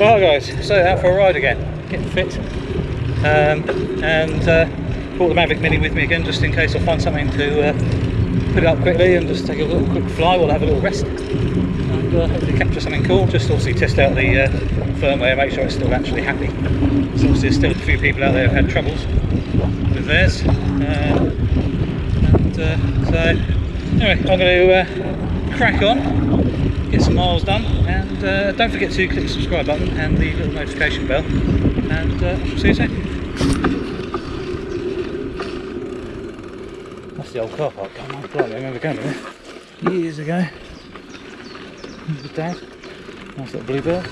Well guys, so out for a ride again, getting fit, and brought the Mavic Mini with me again just in case I find something to put it up quickly and just take a little quick fly while I have a little rest and hopefully capture something cool. Just obviously test out the firmware, make sure it's still actually happy. So obviously there's still a few people out there who've had troubles with theirs, so anyway, I'm going to crack on, get some miles done, and don't forget to click the subscribe button and the little notification bell, and I shall see you soon. That's the old car park. Oh my God, I remember going there years ago with Dad. Nice little bluebird.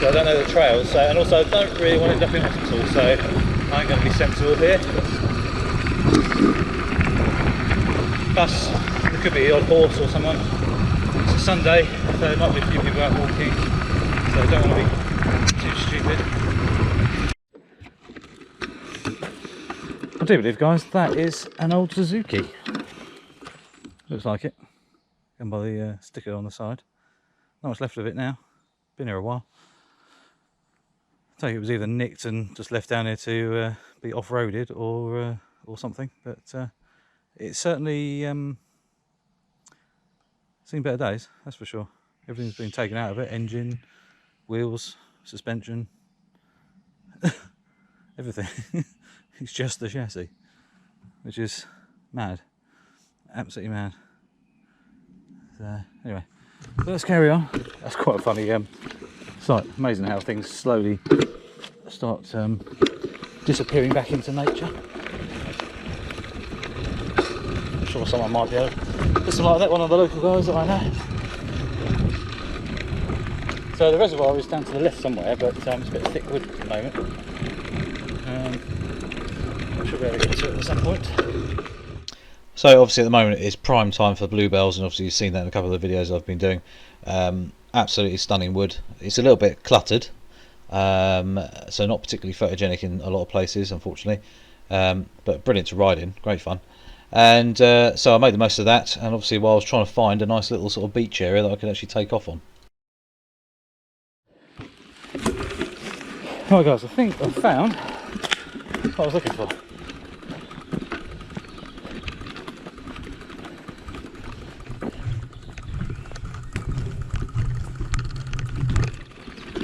So I don't know the trails, and also I don't really want to end up in hospital, so I'm going to be sensible here. Plus, there could be the odd horse or someone. It's a Sunday, so there might be a few people out walking, so I don't want to be too stupid. I do believe, guys, that is an old Suzuki. Looks like it. Going by the sticker on the side. Not much left of it now. Been here a while. I think it was either nicked and just left down here to be off-roaded or something, but it's certainly seen better days, that's for sure. Everything's been taken out of it: engine, wheels, suspension, everything. It's just the chassis, which is mad, absolutely mad. So anyway, so let's carry on. That's quite a funny it's like amazing how things slowly start disappearing back into nature. I'm sure someone might be able to put something like that, one of the local guys that I know. So the reservoir is down to the left somewhere, but it's a bit of thick wood at the moment. I should be able to get to it at some point. So obviously at the moment it's prime time for bluebells, and obviously you've seen that in a couple of the videos I've been doing. Absolutely stunning wood. It's a little bit cluttered, so not particularly photogenic in a lot of places, unfortunately, but brilliant to ride in, great fun. And so I made the most of that, and obviously while I was trying to find a nice little sort of beach area that I could actually take off on. Right guys, I think I've found what I was looking for.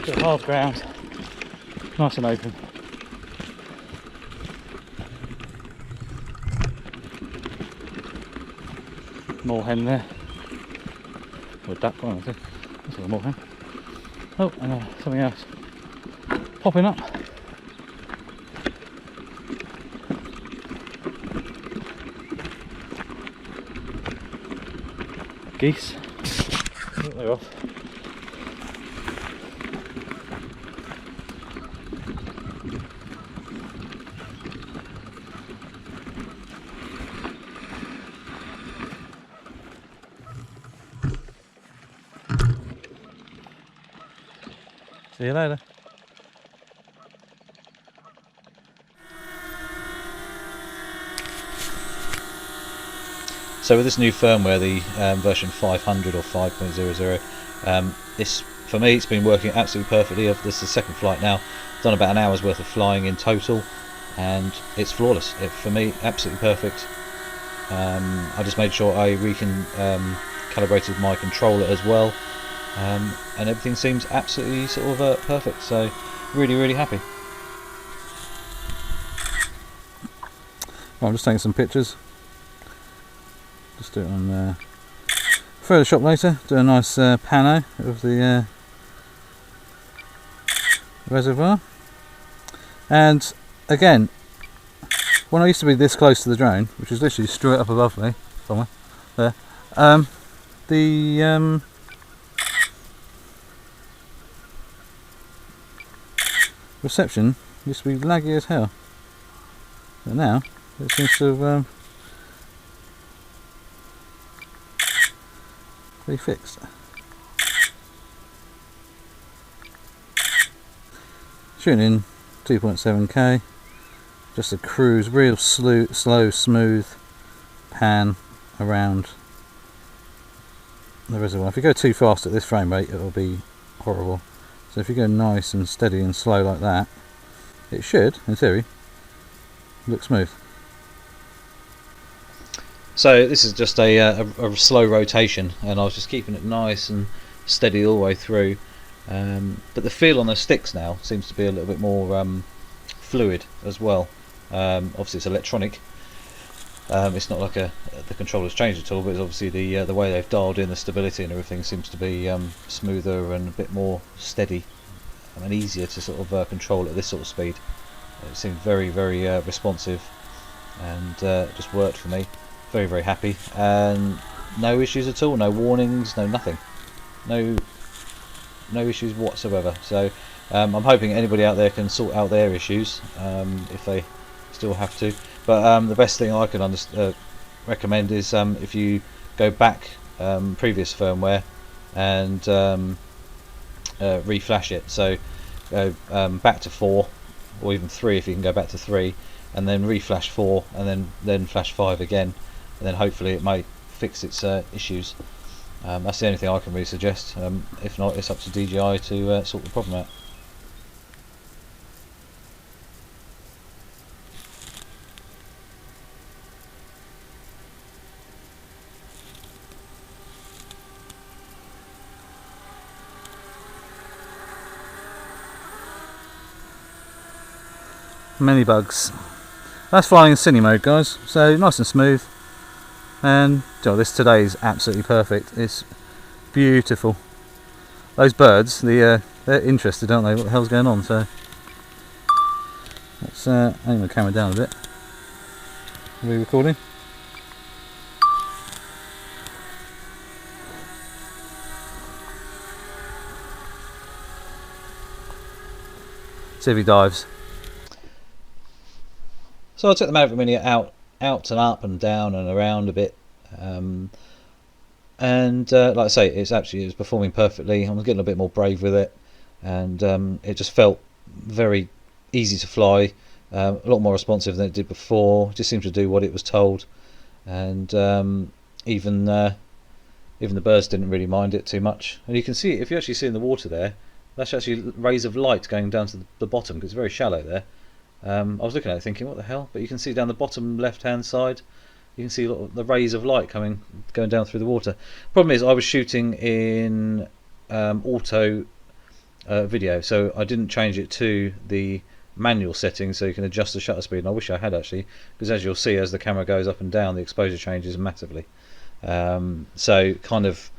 Bit of hard ground, nice and open. Moorhen there, or a duck, one I think. That's like a moorhen. Oh, and something else popping up. Geese. Oh, they're off. See you later. So with this new firmware, the version 500 or 5.00, this, for me, it's been working absolutely perfectly. This is the second flight now. I've done about an hour's worth of flying in total, and it's flawless. For me, absolutely perfect. I just made sure I calibrated my controller as well. And everything seems absolutely sort of perfect, so really happy. Well, I'm just taking some pictures. Just do it on Photoshop later. Do a nice pano of the reservoir. And again, when I used to be this close to the drone, which is literally straight up above me, somewhere there, the reception used to be laggy as hell, but now it seems to have be fixed. Shooting in 2.7K, just a cruise, real slow, smooth pan around the reservoir. If you go too fast at this frame rate, it'll be horrible. So if you go nice and steady and slow like that, it should, in theory, look smooth. So this is just a slow rotation, and I was just keeping it nice and steady all the way through. But the feel on the sticks now seems to be a little bit more fluid as well. Obviously it's electronic. It's not like the controller's changed at all, but it's obviously the way they've dialed in the stability and everything seems to be smoother and a bit more steady and easier to sort of control at this sort of speed. It seemed very responsive and just worked for me. Very happy, and no issues at all, no warnings, no nothing, no issues whatsoever. So I'm hoping anybody out there can sort out their issues if they still have to. But the best thing I can recommend is if you go back previous firmware and reflash it. So go back to 4 or even 3 if you can go back to 3, and then reflash 4 and then flash 5 again, and then hopefully it may fix its issues. That's the only thing I can really suggest. If not, it's up to DJI to sort the problem out. Many bugs. That's flying in cine mode, guys, so nice and smooth. And this today is absolutely perfect. It's beautiful. Those birds, they're interested, aren't they? What the hell's going on? So let's aim the camera down a bit. Are we recording? See if he dives. So I took the Mavic Mini out and up and down and around a bit, and like I say, it was performing perfectly. I was getting a bit more brave with it, and it just felt very easy to fly, a lot more responsive than it did before. It just seemed to do what it was told, and even the birds didn't really mind it too much. And you can see, if you actually see in the water there, that's actually rays of light going down to the bottom, because it's very shallow there. I was looking at it thinking, what the hell? But you can see down the bottom left hand side, you can see a lot of the rays of light going down through the water. Problem is, I was shooting in auto video, so I didn't change it to the manual settings so you can adjust the shutter speed, and I wish I had actually, because as you'll see, as the camera goes up and down, the exposure changes massively. So kind of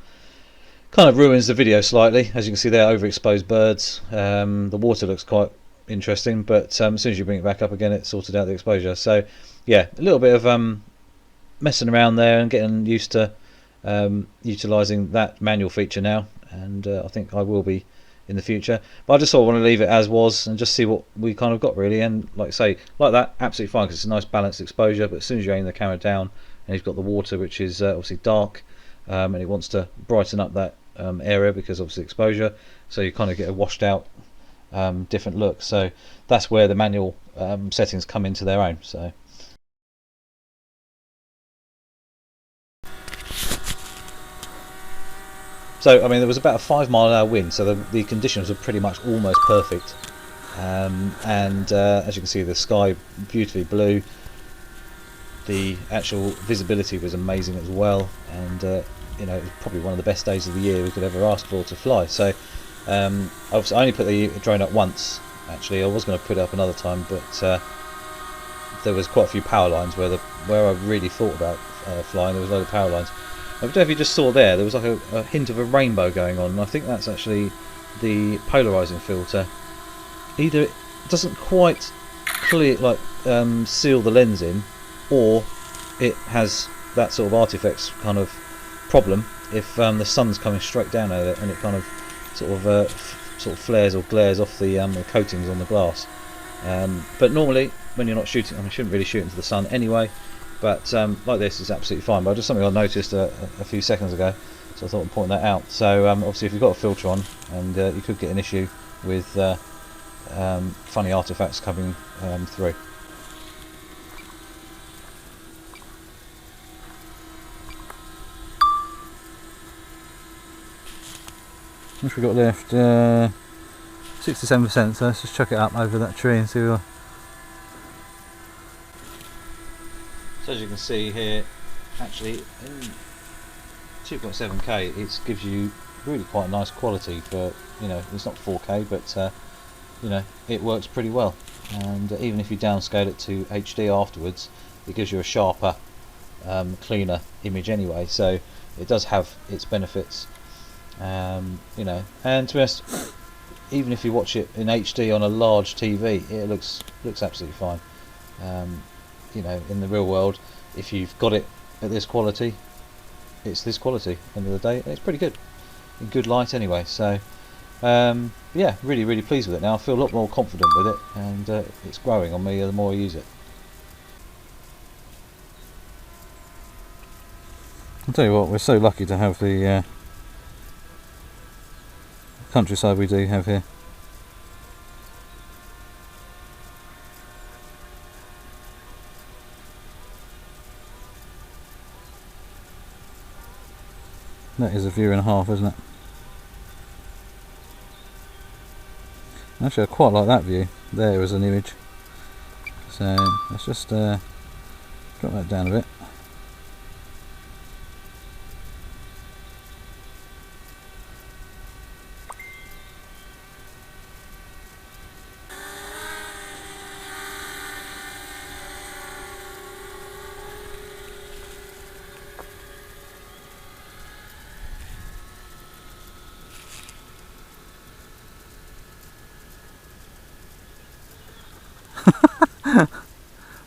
ruins the video slightly. As you can see there, overexposed birds. The water looks quite interesting, but as soon as you bring it back up again, it sorted out the exposure. So yeah, a little bit of messing around there and getting used to utilising that manual feature now, and I think I will be in the future. But I just sort of want to leave it as was and just see what we kind of got really. And like I say, like that, absolutely fine, because it's a nice balanced exposure. But as soon as you aim the camera down and you've got the water, which is obviously dark, and it wants to brighten up that area because obviously exposure, so you kind of get a washed out different look. So that's where the manual settings come into their own. So I mean, there was about a 5-mile-an-hour wind, so the conditions were pretty much almost perfect. And as you can see, the sky beautifully blue. The actual visibility was amazing as well, and you know, it was probably one of the best days of the year we could ever ask for to fly. So I only put the drone up once. Actually, I was going to put it up another time, but there was quite a few power lines where I really thought about flying. There was a load of power lines. I don't know if you just saw there was like a hint of a rainbow going on, and I think that's actually the polarizing filter. Either it doesn't quite clear, like seal the lens in, or it has that sort of artifacts kind of problem if the sun's coming straight down at it, and it kind of sort of flares or glares off the coatings on the glass. But normally, when you're not shooting, I mean, you shouldn't really shoot into the sun anyway. But like this is absolutely fine. But just something I noticed a few seconds ago, so I thought I'd point that out. So obviously, if you've got a filter on, and you could get an issue with funny artifacts coming through. What we got left? 67%, so let's just chuck it up over that tree and see what. So as you can see here, actually in 2.7K it gives you really quite nice quality for, you know, it's not 4K, but you know, it works pretty well. And even if you downscale it to HD afterwards, it gives you a sharper, cleaner image anyway, so it does have its benefits. You know, and to be honest, even if you watch it in HD on a large TV, it looks absolutely fine. You know, in the real world, if you've got it at this quality, it's this quality. End of the day, it's pretty good in good light anyway. So yeah, really pleased with it now. I feel a lot more confident with it, and it's growing on me the more I use it. I'll tell you what, we're so lucky to have the countryside we do have here. That is a view and a half, isn't it? Actually, I quite like that view there as an image. So let's just drop that down a bit.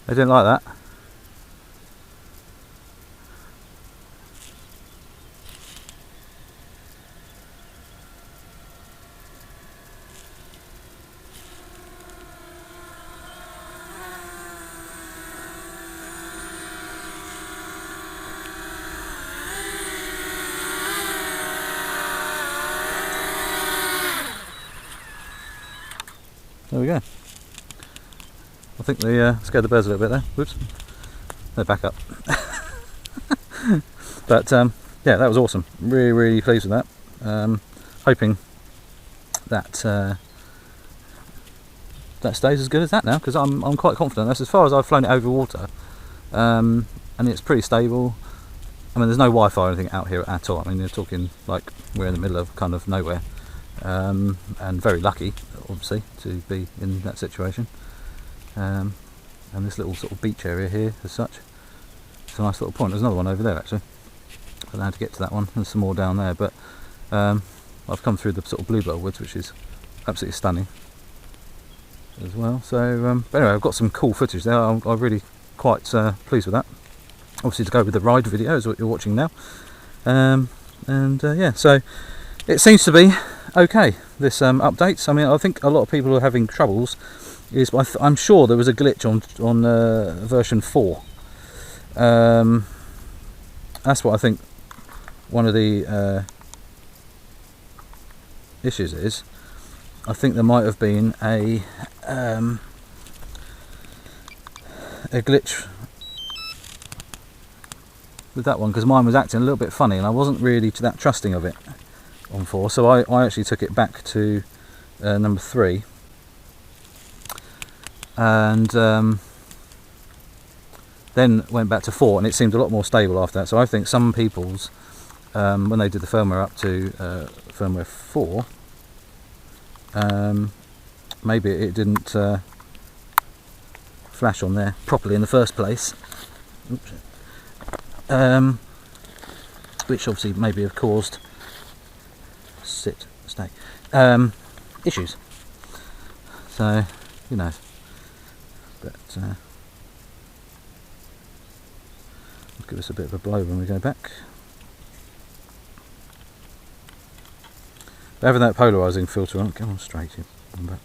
I didn't like that. There we go. I think they scared the birds a little bit there. Whoops. They're back up. But yeah, that was awesome. Really pleased with that. Hoping that that stays as good as that now, because I'm quite confident. That's as far as I've flown it over water, and it's pretty stable. I mean, there's no Wi-Fi or anything out here at all. I mean, you're talking like we're in the middle of kind of nowhere, and very lucky, obviously, to be in that situation. And this little sort of beach area here as such, it's a nice little point. There's another one over there actually. I don't know how to get to that one. There's some more down there, but I've come through the sort of bluebell woods, which is absolutely stunning as well. So but anyway, I've got some cool footage there. I'm really quite pleased with that. Obviously, to go with the ride video is what you're watching now. Yeah, so it seems to be okay, this update. I mean, I think a lot of people are having troubles. I'm sure there was a glitch on version 4. That's what I think one of the issues is. I think there might have been a glitch with that one, because mine was acting a little bit funny and I wasn't really that trusting of it on 4, so I actually took it back to number 3. And then went back to 4, and it seemed a lot more stable after that. So I think some people's, when they did the firmware up to firmware 4, maybe it didn't flash on there properly in the first place. Oops. Which obviously maybe have caused issues. So who knows? But it'll give us a bit of a blow when we go back. But having that polarising filter on, come on straight in, come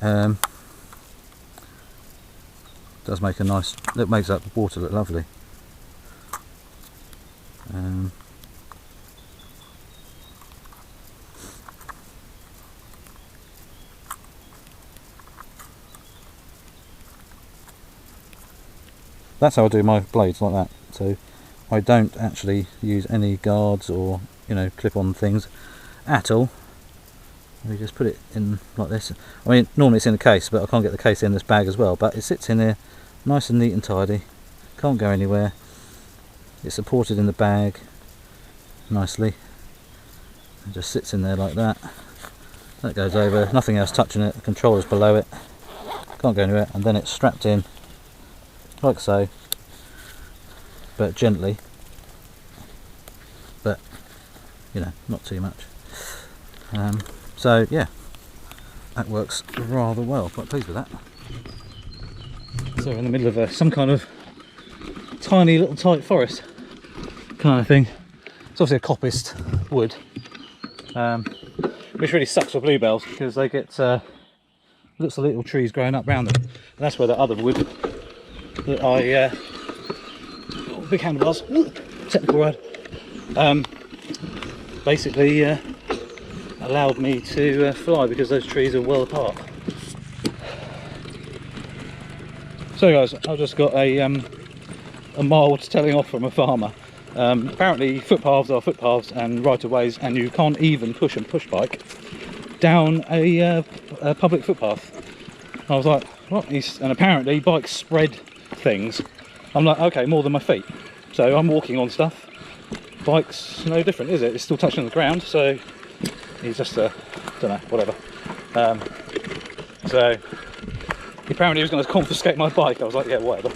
back. Does make a nice, it makes that water look lovely. That's how I do my blades, like that. So I don't actually use any guards or, you know, clip-on things. at all. We just put it in like this. I mean, normally it's in a case, but I can't get the case in this bag as well. But it sits in here, nice and neat and tidy. Can't go anywhere. It's supported in the bag nicely. It just sits in there like that. That goes over. Nothing else touching it. The controller's below it. Can't go anywhere. And then it's strapped in like so, but gently. But you know, not too much. So yeah, that works rather well. Quite pleased with that. So we're in the middle of some kind of tiny little tight forest kind of thing. It's obviously a coppiced wood, which really sucks for bluebells because they get lots of little trees growing up around them. And that's where the other wood that I big handlebars, technical word, basically allowed me to fly because those trees are well apart. So guys, I've just got a mild telling off from a farmer. Apparently footpaths are footpaths and right-of-ways, and you can't even push a push bike down a public footpath. I was like, what? And apparently bikes spread things. I'm like, okay, more than my feet. So I'm walking on stuff. Bike's no different, is it? It's still touching the ground, so he's just don't know, whatever. So apparently he was going to confiscate my bike. I was like, yeah, whatever.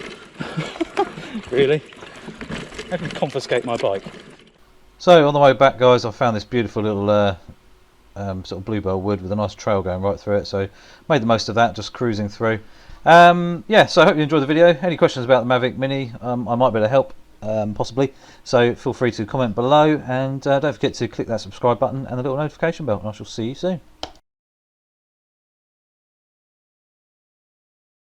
Really? How can you confiscate my bike? So on the way back, guys, I found this beautiful little sort of bluebell wood with a nice trail going right through it. So made the most of that, just cruising through. Yeah, so I hope you enjoyed the video. Any questions about the Mavic Mini, I might be able to help, possibly. So feel free to comment below, and don't forget to click that subscribe button and the little notification bell, and I shall see you soon.